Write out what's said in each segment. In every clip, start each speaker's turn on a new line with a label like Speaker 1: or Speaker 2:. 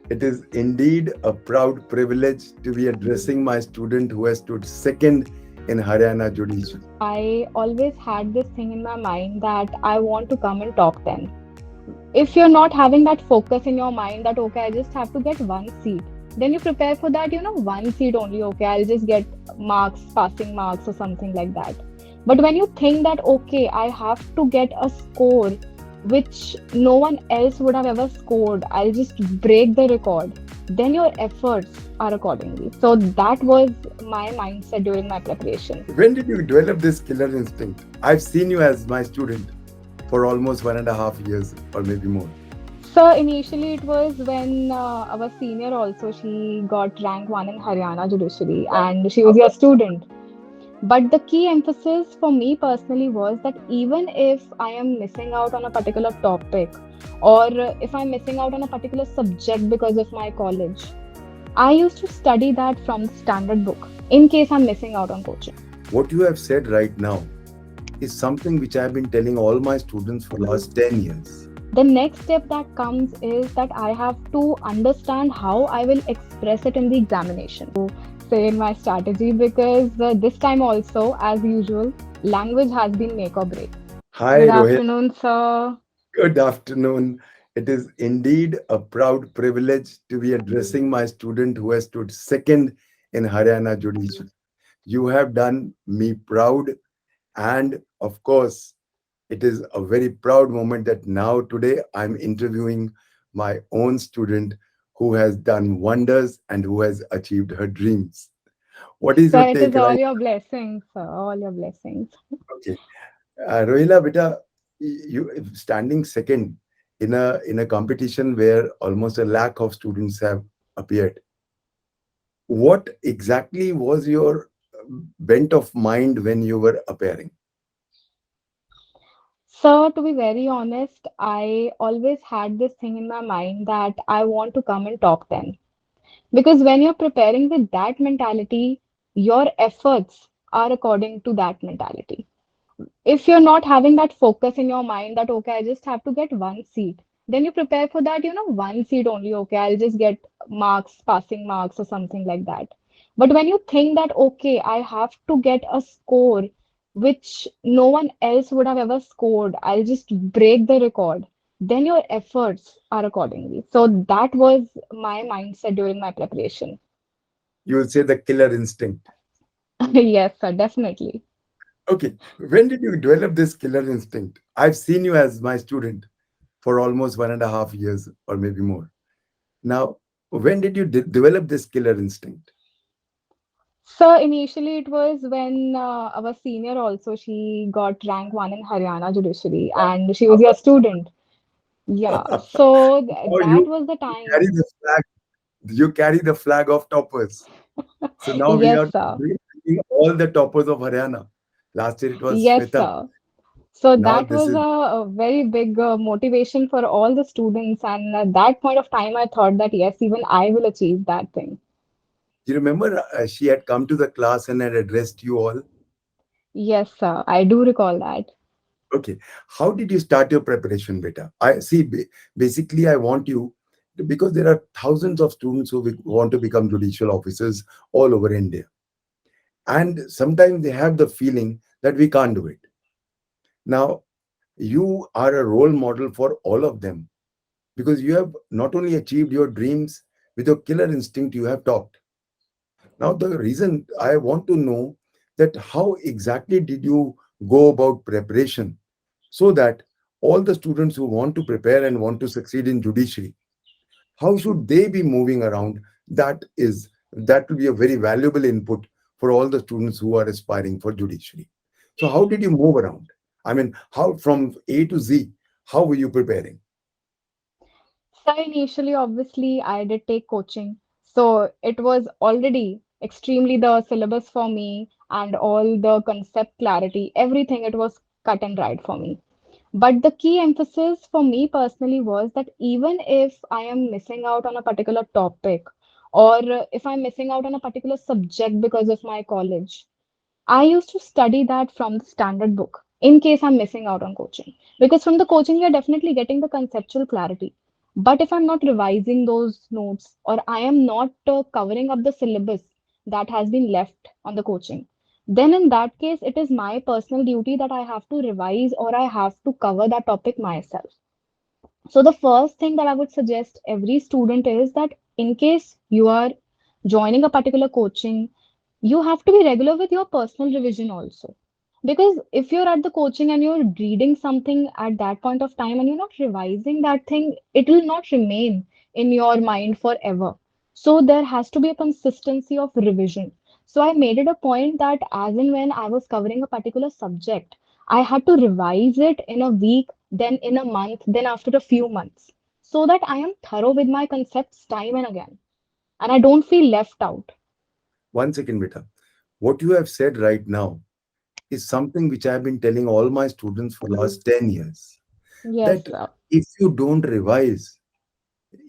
Speaker 1: It is indeed a proud privilege to be addressing my student who has stood second in Haryana Judicial.
Speaker 2: I always had this thing in my mind that I want to come in top 10. If you're not having that focus in your mind that, okay, I just have to get one seat, then you prepare for that, one seat only, okay, I'll just get marks, passing marks, or something like that. But when you think that, okay, I have to get a score which no one else would have ever scored, I'll just break the record, then your efforts are accordingly. So that was my mindset during my preparation.
Speaker 1: When did you develop this killer instinct? I've seen you as my student for almost 1.5 years or maybe more.
Speaker 2: So initially, it was when our senior also she got rank one in Haryana Judiciary, and she was your student. But the key emphasis for me personally was that even if I am missing out on a particular topic, or if I'm missing out on a particular subject because of my college, I used to study that from the standard book in case I'm missing out on coaching.
Speaker 1: What you have said right now is something which I've been telling all my students for last 10 years.
Speaker 2: The next step that comes is that I have to understand how I will express it in the examination. Say in my strategy, because this time also, as usual, language has been make or break.
Speaker 1: Hi,
Speaker 2: Good
Speaker 1: Rohit.
Speaker 2: afternoon, sir.
Speaker 1: Good afternoon. It is indeed a proud privilege to be addressing my student who has stood second in Haryana Judicial. You have done me proud, and of course, it is a very proud moment that now today I'm interviewing my own student who has done wonders and who has achieved her dreams. What is
Speaker 2: So
Speaker 1: your
Speaker 2: it
Speaker 1: take
Speaker 2: is all
Speaker 1: right?
Speaker 2: your blessings, sir. All your blessings.
Speaker 1: Okay. Rohila, beta, you standing second in a competition where almost a lakh of students have appeared. What exactly was your bent of mind when you were appearing?
Speaker 2: So to be very honest, I always had this thing in my mind that I want to come in top 10. Because when you're preparing with that mentality, your efforts are according to that mentality. If you're not having that focus in your mind that, okay, I just have to get one seat, then you prepare for that, one seat only, okay, I'll just get marks, passing marks, or something like that. But when you think that, okay, I have to get a score which no one else would have ever scored, I'll just break the record, then your efforts are accordingly. So that was my mindset during my preparation.
Speaker 1: You will say the killer instinct.
Speaker 2: Yes, sir, definitely.
Speaker 1: Okay. When did you develop this killer instinct? I've seen you as my student for almost 1.5 years or maybe more. Now, when did you develop this killer instinct?
Speaker 2: So initially, it was when our senior also she got rank one in Haryana Judiciary, and she was your student. Yeah, so
Speaker 1: Now
Speaker 2: that was the
Speaker 1: carry
Speaker 2: time.
Speaker 1: the flag. You carry the flag of toppers. So now we
Speaker 2: Yes,
Speaker 1: are
Speaker 2: sir.
Speaker 1: bringing all the toppers of Haryana. Last year it was
Speaker 2: Yes,
Speaker 1: Shweta.
Speaker 2: sir. So
Speaker 1: Now
Speaker 2: that
Speaker 1: this
Speaker 2: was
Speaker 1: is,
Speaker 2: a very big motivation for all the students, and at that point of time, I thought that yes, even I will achieve that thing.
Speaker 1: you remember she had come to the class and had addressed you all.
Speaker 2: Yes, sir. I do recall that.
Speaker 1: Okay. How did you start your preparation, beta? I see. Basically, I want you because there are thousands of students who want to become judicial officers all over India. And sometimes they have the feeling that we can't do it. Now, you are a role model for all of them because you have not only achieved your dreams with your killer instinct, you have topped. Now, the reason I want to know that how exactly did you go about preparation so that all the students who want to prepare and want to succeed in judiciary, how should they be moving around? That will be a very valuable input for all the students who are aspiring for judiciary. So, how did you move around? I mean, how from A to Z, how were you preparing?
Speaker 2: So initially, obviously, I did take coaching. So it was already extremely the syllabus for me and all the concept clarity, everything, it was cut and dried for me. But the key emphasis for me personally was that even if I am missing out on a particular topic, or if I'm missing out on a particular subject because of my college, I used to study that from the standard book in case I'm missing out on coaching. Because from the coaching, you're definitely getting the conceptual clarity. But if I'm not revising those notes, or I am not covering up the syllabus that has been left on the coaching, then in that case, it is my personal duty that I have to revise or I have to cover that topic myself. So the first thing that I would suggest every student is that in case you are joining a particular coaching, you have to be regular with your personal revision also. Because if you're at the coaching and you're reading something at that point of time and you're not revising that thing, it will not remain in your mind forever. So there has to be a consistency of revision. So I made it a point that as and when I was covering a particular subject, I had to revise it in a week, then in a month, then after a few months, so that I am thorough with my concepts time and again, and I don't feel left out.
Speaker 1: One second, beta. What you have said right now is something which I have been telling all my students for last 10 years.
Speaker 2: Yes,
Speaker 1: That
Speaker 2: sir.
Speaker 1: if you don't revise,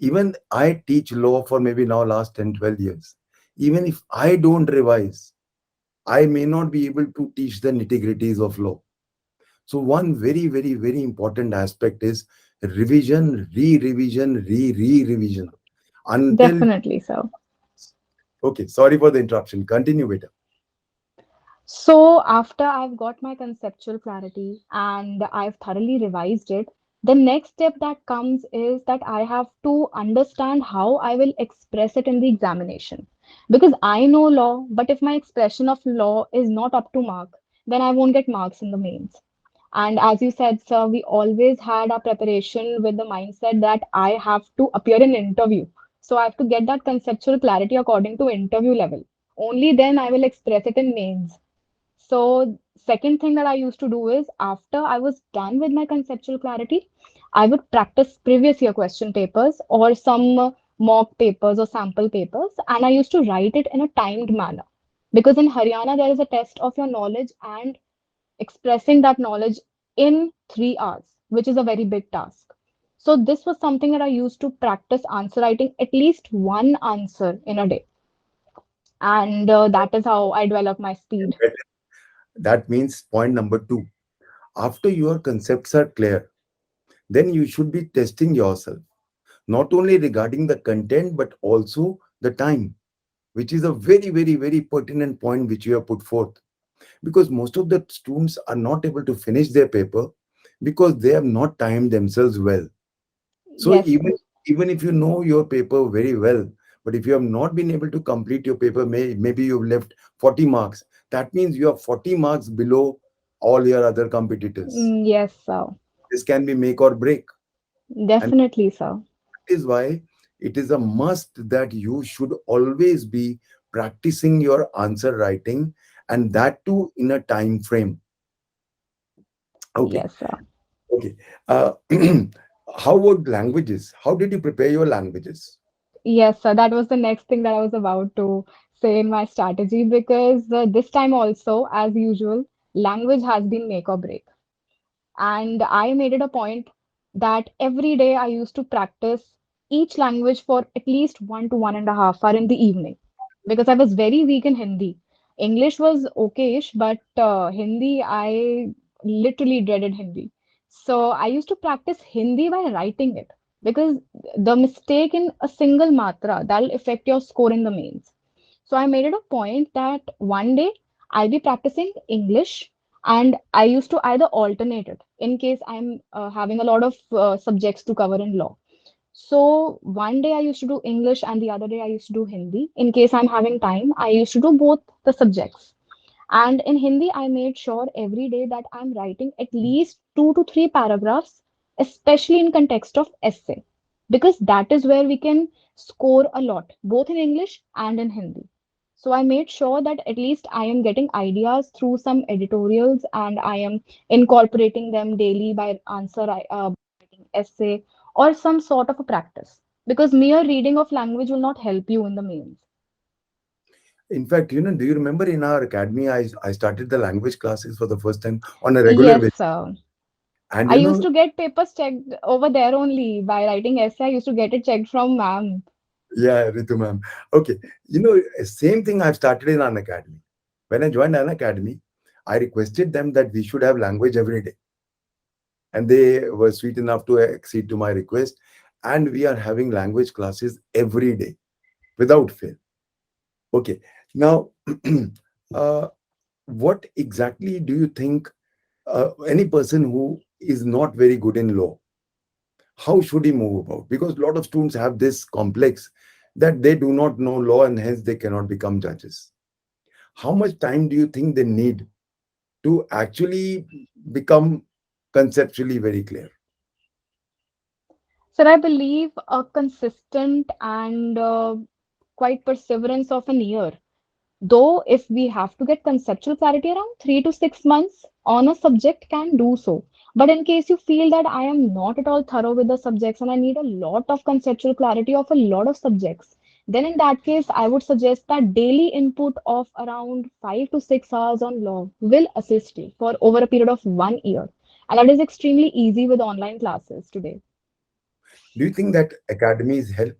Speaker 1: even I teach law for maybe now last 10, 12 years. Even if I don't revise, I may not be able to teach the nitty-gritties of law. So one very, very, very important aspect is revision, re-revision, re-revision. Until
Speaker 2: Definitely, sir.
Speaker 1: okay, sorry for the interruption. Continue, beta.
Speaker 2: So, after I've got my conceptual clarity and I've thoroughly revised it, the next step that comes is that I have to understand how I will express it in the examination. Because I know law, but if my expression of law is not up to mark, then I won't get marks in the mains. And as you said, sir, we always had our preparation with the mindset that I have to appear in interview. So I have to get that conceptual clarity according to interview level. Only then I will express it in mains. So, second thing that I used to do is after I was done with my conceptual clarity, I would practice previous year question papers or some mock papers or sample papers, and I used to write it in a timed manner. Because in Haryana, there is a test of your knowledge and expressing that knowledge in 3 hours, which is a very big task. So, this was something that I used to practice answer writing at least one answer in a day. And that is how I develop my speed.
Speaker 1: That means point number two. After your concepts are clear, then you should be testing yourself, not only regarding the content, but also the time, which is a very, very, very pertinent point which you have put forth. Because most of the students are not able to finish their paper because they have not timed themselves well. So
Speaker 2: Yes, sir.
Speaker 1: even if you know your paper very well, but if you have not been able to complete your paper, maybe you've left 40 marks. That means you are 40 marks below all your other competitors.
Speaker 2: Yes, sir.
Speaker 1: This can be make or break. And
Speaker 2: Definitely, sir.
Speaker 1: that is why it is a must that you should always be practicing your answer writing, and that too in a time frame. Okay.
Speaker 2: Yes, sir.
Speaker 1: Okay. Uh, how about languages? How did you prepare your languages?
Speaker 2: Yes, sir. That was the next thing that I was about to say in my strategy because this time also, as usual, language has been make or break. And I made it a point that every day I used to practice each language for at least 1 to 1.5 hours in the evening because I was very weak in Hindi. English was okayish, but Hindi, I literally dreaded Hindi. So I used to practice Hindi by writing it because the mistake in a single matra that'll affect your score in the mains. So I made it a point that one day I'll be practicing English and I used to either alternate it in case I'm having a lot of subjects to cover in law. So one day I used to do English and the other day I used to do Hindi. In case I'm having time, I used to do both the subjects. And in Hindi, I made sure every day that I'm writing at least 2 to 3 paragraphs, especially in context of essay, because that is where we can score a lot, both in English and in Hindi. So I made sure that at least I am getting ideas through some editorials and I am incorporating them daily by writing essay or some sort of a practice. Because mere reading of language will not help you in the mains.
Speaker 1: In fact, do you remember in our academy, I started the language classes for the first time on a regular
Speaker 2: Yes,
Speaker 1: basis.
Speaker 2: sir.
Speaker 1: And
Speaker 2: I used to get papers checked over there only by writing essay. I used to get it checked from ma'am.
Speaker 1: yeah, Ritu ma'am. Okay, same thing I've started in an academy. When I joined an academy, I requested them that we should have language every day, and they were sweet enough to accede to my request. and we are having language classes every day without fail. Okay, now uh, what exactly do you think any person who is not very good in law, how should he move about? Because a lot of students have this complex that they do not know law and hence they cannot become judges. How much time do you think they need to actually become conceptually very clear?
Speaker 2: So I believe a consistent and quite perseverance of an year. Though, if we have to get conceptual clarity around 3 to 6 months on a subject, can do so. But in case you feel that I am not at all thorough with the subjects and I need a lot of conceptual clarity of a lot of subjects, then in that case, I would suggest that daily input of around 5 to 6 hours on law will assist you for over a period of 1 year. And that is extremely easy with online classes today.
Speaker 1: Do you think that academies help?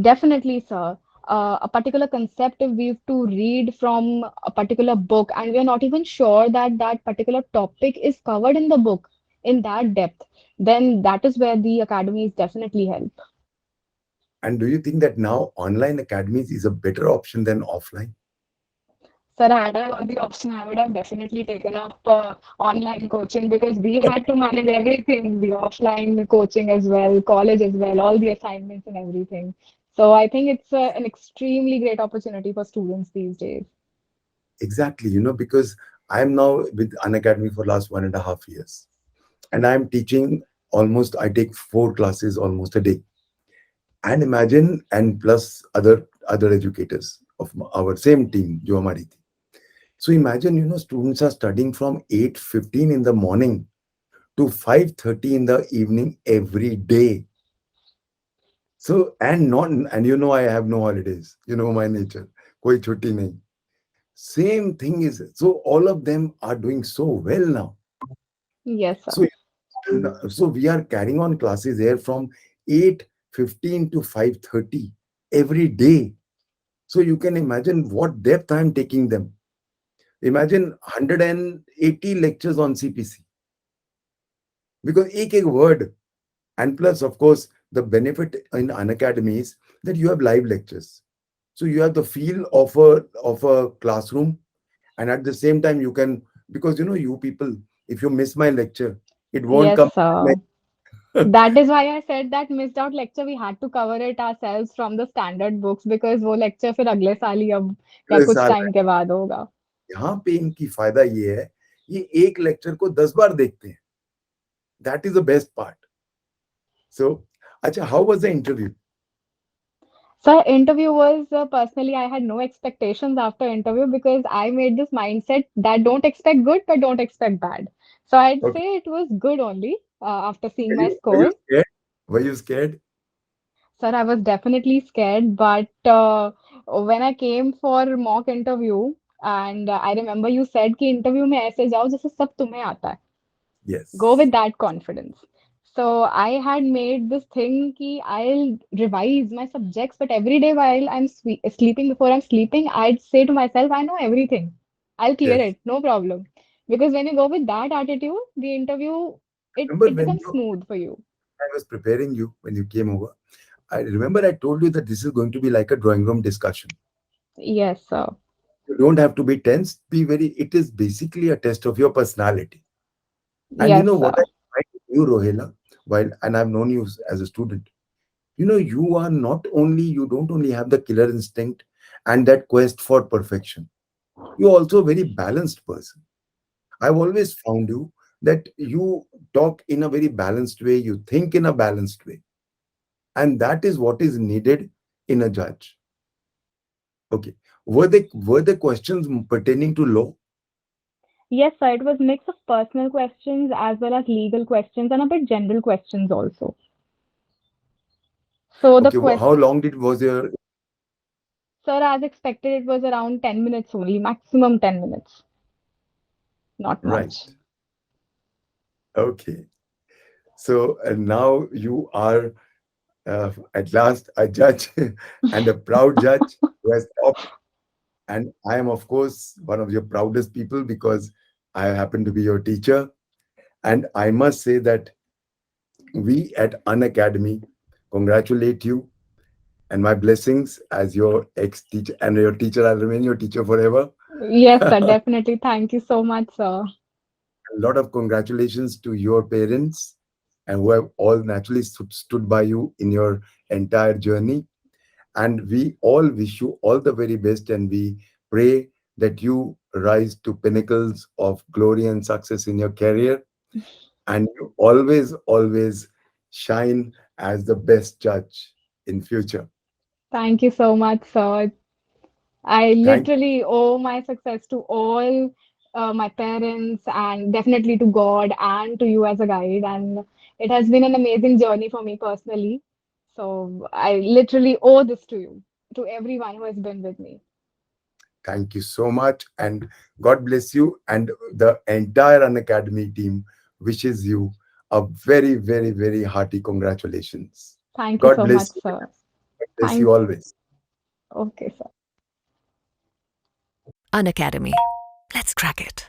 Speaker 2: Definitely, sir. A particular concept, if we have to read from a particular book, and we are not even sure that that particular topic is covered in the book in that depth, then that is where the academies definitely help.
Speaker 1: And do you think that now online academies is a better option than offline?
Speaker 2: Sir, had I got the option, I would have definitely taken up online coaching because we had to manage everything, the offline coaching as well, college as well, all the assignments and everything. So I think it's an extremely great opportunity for students these days.
Speaker 1: Exactly, because I am now with Unacademy for last 1.5 years, and I am teaching almost. I take 4 classes almost a day, and imagine, and plus other educators of our same team, Jo हमारी थी. So imagine, students are studying from 8:15 in the morning to 5:30 in the evening every day. So and I have no holidays. You know my nature. कोई छुट्टी नहीं. Same thing is, so all of them are doing so well now.
Speaker 2: Yes, sir.
Speaker 1: So we are carrying on classes here from 8:15 to 5:30 every day. So you can imagine what depth I'm taking them. Imagine 180 lectures on CPC because एक word. And plus, of course, the benefit in Unacademy is that you have live lectures. So you have the feel of a classroom, and at the same time you can, because you people, if you miss my lecture, it won't
Speaker 2: Yes,
Speaker 1: come.
Speaker 2: sir. That is why I said that missed out lecture we had to cover it ourselves from the standard books because वो lecture फिर अगले साल ही अब या
Speaker 1: अगले
Speaker 2: कुछ
Speaker 1: साल
Speaker 2: time के बाद होगा.
Speaker 1: यहाँ पे इनकी फायदा ये है, ये एक लेक्चर को 10 बार देखते हैं. That is the best part. So अच्छा, how was the interview?
Speaker 2: So interview was personally I had no expectations after interview because I made this mindset that don't expect good but don't expect bad. So I'd
Speaker 1: Okay.
Speaker 2: say it was good only after seeing
Speaker 1: Were
Speaker 2: my
Speaker 1: you
Speaker 2: score.
Speaker 1: scared? Were you scared?
Speaker 2: Sir, I was definitely scared, but when I came for mock interview, and I remember you said कि interview में ऐसे जाओ जैसे सब तुम्हें आता है. Go
Speaker 1: Yes.
Speaker 2: with that confidence. So I had made this thing कि I'll revise my subjects, but every day while I'm sleeping, before I'm sleeping, I'd say to myself, I know everything. I'll clear
Speaker 1: Yes.
Speaker 2: it, no problem. Because when you go with that attitude, the interview
Speaker 1: Remember
Speaker 2: it
Speaker 1: when
Speaker 2: becomes smooth for you.
Speaker 1: I was preparing you when you came over? I remember I told you that this is going to be like a drawing room discussion.
Speaker 2: Yes, sir.
Speaker 1: You don't have to be tense. Be very. It is basically a test of your personality. And you
Speaker 2: Yes,
Speaker 1: know
Speaker 2: sir.
Speaker 1: what I find with you, Rohela, while and I've known you as a student. You are not only you don't only have the killer instinct and that quest for perfection. You're also a very balanced person. I've always found you that you talk in a very balanced way. You think in a balanced way, and that is what is needed in a judge. Okay. Were the questions pertaining to law?
Speaker 2: Yes, sir. It was mix of personal questions as well as legal questions and a bit general questions also. So the
Speaker 1: Okay.
Speaker 2: quest,
Speaker 1: How long did was your
Speaker 2: sir, as expected, it was around 10 minutes only, maximum 10 minutes, not
Speaker 1: right?
Speaker 2: much.
Speaker 1: Okay. So now you are at last a judge and a proud judge who has topped. And I am, of course, one of your proudest people because I happen to be your teacher. And I must say that We at Unacademy congratulate you and my blessings as your ex-teacher and your teacher. I'll remain your teacher forever.
Speaker 2: Yes, sir, definitely. Thank you so much, sir.
Speaker 1: A lot of congratulations to your parents and who have all naturally stood by you in your entire journey. And we all wish you all the very best, and we pray that you rise to pinnacles of glory and success in your career, and you always, always shine as the best judge in future.
Speaker 2: Thank you so much, sir. I
Speaker 1: Thank
Speaker 2: literally owe my success to all my parents and definitely to God and to you as a guide. And it has been an amazing journey for me personally. So I literally owe this to you, to everyone who has been with me.
Speaker 1: Thank you so much, and God bless you. And the entire Unacademy team wishes you a very, very, very hearty congratulations.
Speaker 2: Thank you
Speaker 1: God
Speaker 2: so much,
Speaker 1: bless you.
Speaker 2: sir.
Speaker 1: God bless you
Speaker 2: Thank
Speaker 1: always.
Speaker 2: Okay, sir.
Speaker 3: Unacademy. Let's crack it.